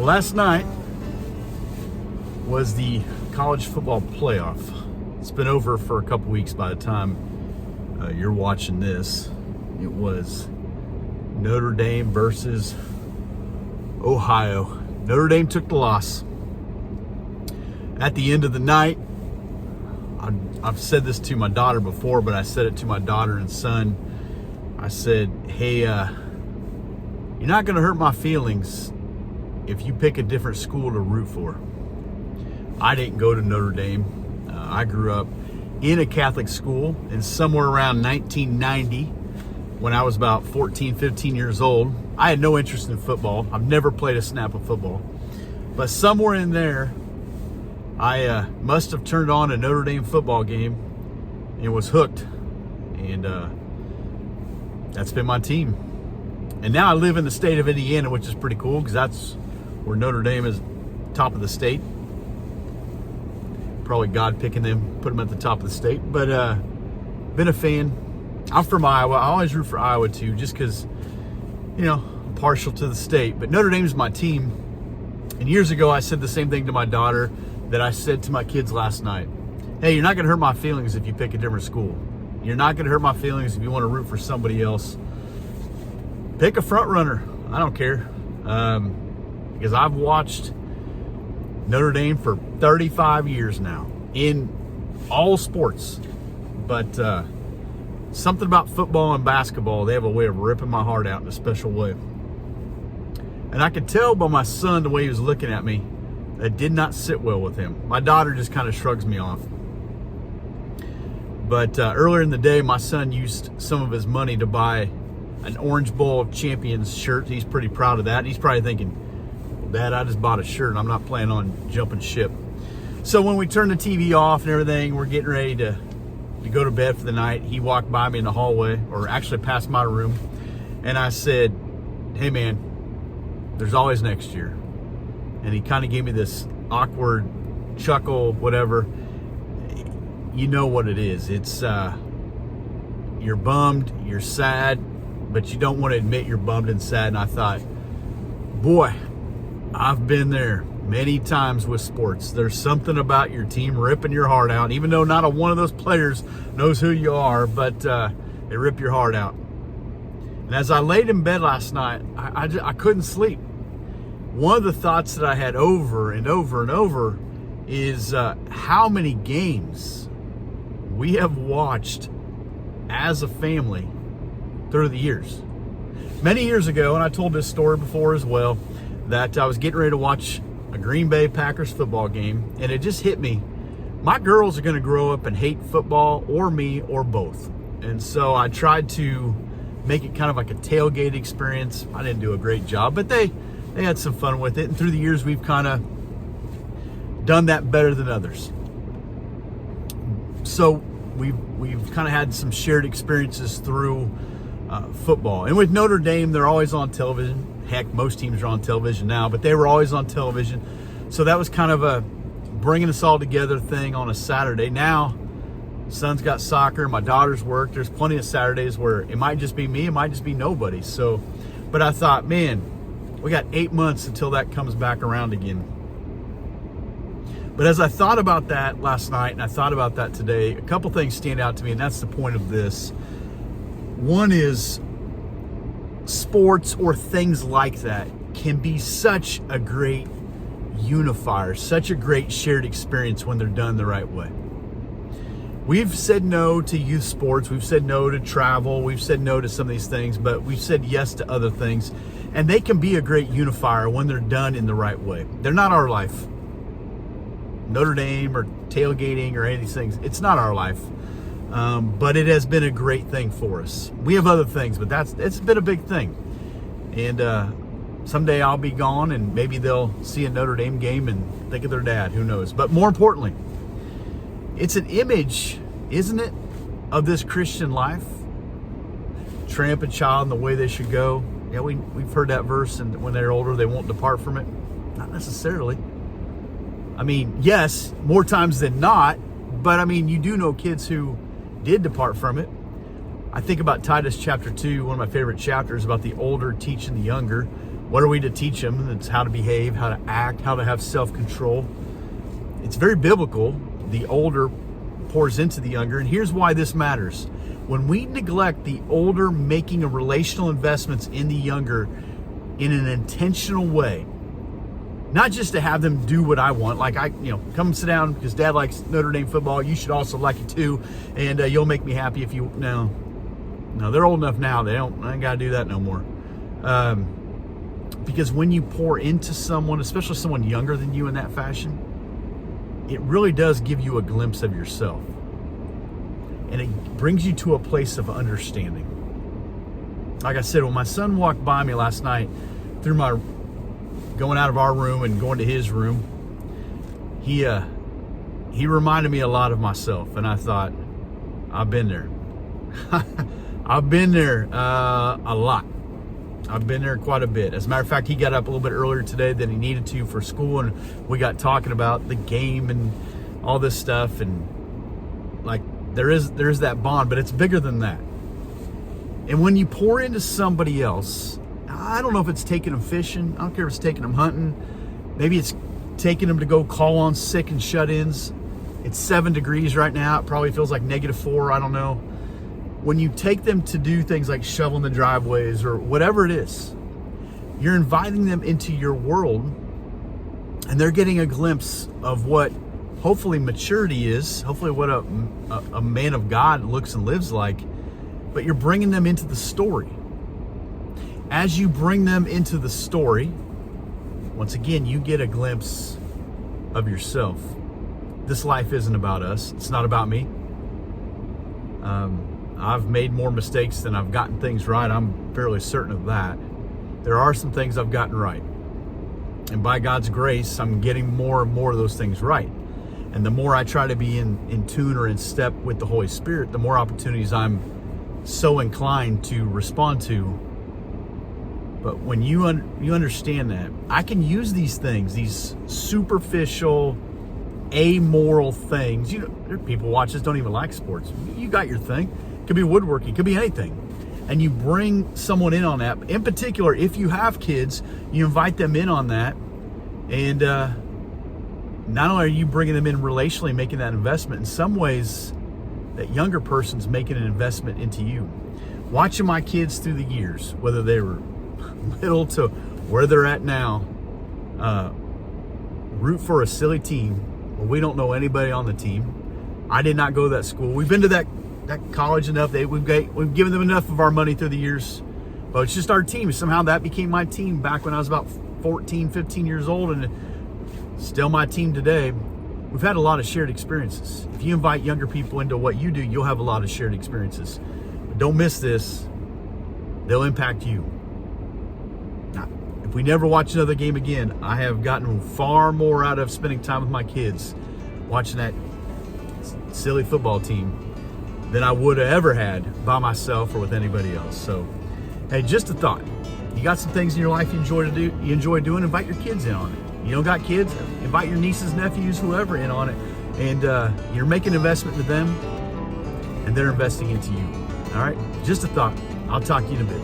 Last night was the college football playoff. It's been over for a couple weeks by the time you're watching this. It was Notre Dame versus Ohio. Notre Dame took the loss. At the end of the night, I've said this to my daughter before, but I said it to my daughter and son. I said, hey, you're not going to hurt my feelings if you pick a different school to root for. I didn't go to Notre Dame. I grew up in a Catholic school, and somewhere around 1990, when I was about 14, 15 years old, I had no interest in football. I've never played a snap of football. But somewhere in there, I must have turned on a Notre Dame football game and was hooked. And that's been my team. And now I live in the state of Indiana, which is pretty cool because that's where Notre Dame is top of the state. Probably God picking them, put them at the top of the state. But been a fan. I'm from Iowa. I always root for Iowa too, just because, I'm partial to the state. But Notre Dame is my team. And years ago, I said the same thing to my daughter that I said to my kids last night. Hey, you're not going to hurt my feelings if you pick a different school. You're not going to hurt my feelings if you want to root for somebody else. Pick a front runner. I don't care. Because I've watched Notre Dame for 35 years now in all sports. But something about football and basketball, they have a way of ripping my heart out in a special way. And I could tell by my son, the way he was looking at me, that did not sit well with him. My daughter just kind of shrugs me off. But earlier in the day, my son used some of his money to buy an Orange Bowl Champions shirt. He's pretty proud of that. And he's probably thinking, well, Dad, I just bought a shirt and I'm not planning on jumping ship. So when we turned the TV off and everything, we're getting ready to go to bed for the night. He walked by me in the hallway, or actually past my room. And I said, hey man, there's always next year. And he kind of gave me this awkward chuckle, whatever. You know what it is. It's, you're bummed, you're sad, but you don't want to admit you're bummed and sad. And I thought, boy, I've been there many times with sports. There's something about your team ripping your heart out, even though not a one of those players knows who you are, but they rip your heart out. And as I laid in bed last night, I couldn't sleep. One of the thoughts that I had over and over and over is how many games we have watched as a family through the years. Many years ago, and I told this story before as well, that I was getting ready to watch a Green Bay Packers football game, and it just hit me. My girls are going to grow up and hate football, or me, or both. And so I tried to make it kind of like a tailgate experience. I didn't do a great job, but they had some fun with it. And through the years, we've kind of done that better than others. So we've kind of had some shared experiences through football. And with Notre Dame, they're always on television. Heck, most teams are on television now, but they were always on television. So that was kind of a bringing us all together thing on a Saturday. Now, son's got soccer, my daughter's work. There's plenty of Saturdays where it might just be me, it might just be nobody. So, but I thought, man, we got 8 months until that comes back around again. But as I thought about that last night, and I thought about that today, a couple things stand out to me, and that's the point of this. One is sports or things like that can be such a great unifier, such a great shared experience when they're done the right way. We've said no to youth sports, we've said no to travel, we've said no to some of these things, but we've said yes to other things. And they can be a great unifier when they're done in the right way. They're not our life. Notre Dame or tailgating or any of these things, it's not our life. But it has been a great thing for us. We have other things, but it's been a big thing. And someday I'll be gone and maybe they'll see a Notre Dame game and think of their dad, who knows. But more importantly, it's an image, isn't it, of this Christian life? Train up a child in the way they should go. Yeah, we've heard that verse, and when they're older, they won't depart from it. Not necessarily. I mean, yes, more times than not, but I mean, you do know kids who did depart from it. I think about Titus chapter 2, one of my favorite chapters, about the older teaching the younger. What are we to teach them? It's how to behave, how to act, how to have self-control. It's very biblical. The older pours into the younger. And here's why this matters. When we neglect the older making a relational investments in the younger in an intentional way, not just to have them do what I want, like come sit down because Dad likes Notre Dame football. You should also like it too, and you'll make me happy if you. No, they're old enough now. I ain't gotta do that no more. Because when you pour into someone, especially someone younger than you in that fashion, it really does give you a glimpse of yourself, and it brings you to a place of understanding. Like I said, when my son walked by me last night through my going out of our room and going to his room, he reminded me a lot of myself, and I thought, I've been there. I've been there a lot. I've been there quite a bit. As a matter of fact, he got up a little bit earlier today than he needed to for school, and we got talking about the game and all this stuff, and like there is that bond, but it's bigger than that. And when you pour into somebody else, I don't know if it's taking them fishing. I don't care if it's taking them hunting. Maybe it's taking them to go call on sick and shut-ins. It's 7 degrees right now. It probably feels like -4. I don't know. When you take them to do things like shoveling the driveways or whatever it is, you're inviting them into your world, and they're getting a glimpse of what hopefully maturity is, hopefully what a man of God looks and lives like, but you're bringing them into the story. As you bring them into the story, once again, you get a glimpse of yourself. This life isn't about us. It's not about me. I've made more mistakes than I've gotten things right. I'm fairly certain of that. There are some things I've gotten right. And by God's grace, I'm getting more and more of those things right. And the more I try to be in tune or in step with the Holy Spirit, the more opportunities I'm so inclined to respond to. But when you understand that, I can use these things, these superficial, amoral things. There are people watch this don't even like sports. You got your thing. It could be woodworking. It could be anything. And you bring someone in on that. In particular, if you have kids, you invite them in on that. And not only are you bringing them in relationally, making that investment, in some ways, that younger person's making an investment into you. Watching my kids through the years, whether they were little to where they're at now, root for a silly team where we don't know anybody on the team. I did not go to that school. We've been to that college enough. We've given them enough of our money through the years, but it's just our team. Somehow that became my team back when I was about 14, 15 years old, and still my team today. We've had a lot of shared experiences. If you invite younger people into what you do, you'll have a lot of shared experiences. But don't miss this. They'll impact you. Now, if we never watch another game again, I have gotten far more out of spending time with my kids watching that silly football team than I would have ever had by myself or with anybody else. So, hey, just a thought. You got some things in your life you enjoy doing, invite your kids in on it. You don't got kids, invite your nieces, nephews, whoever in on it. And you're making an investment into them, and they're investing into you. All right? Just a thought. I'll talk to you in a bit.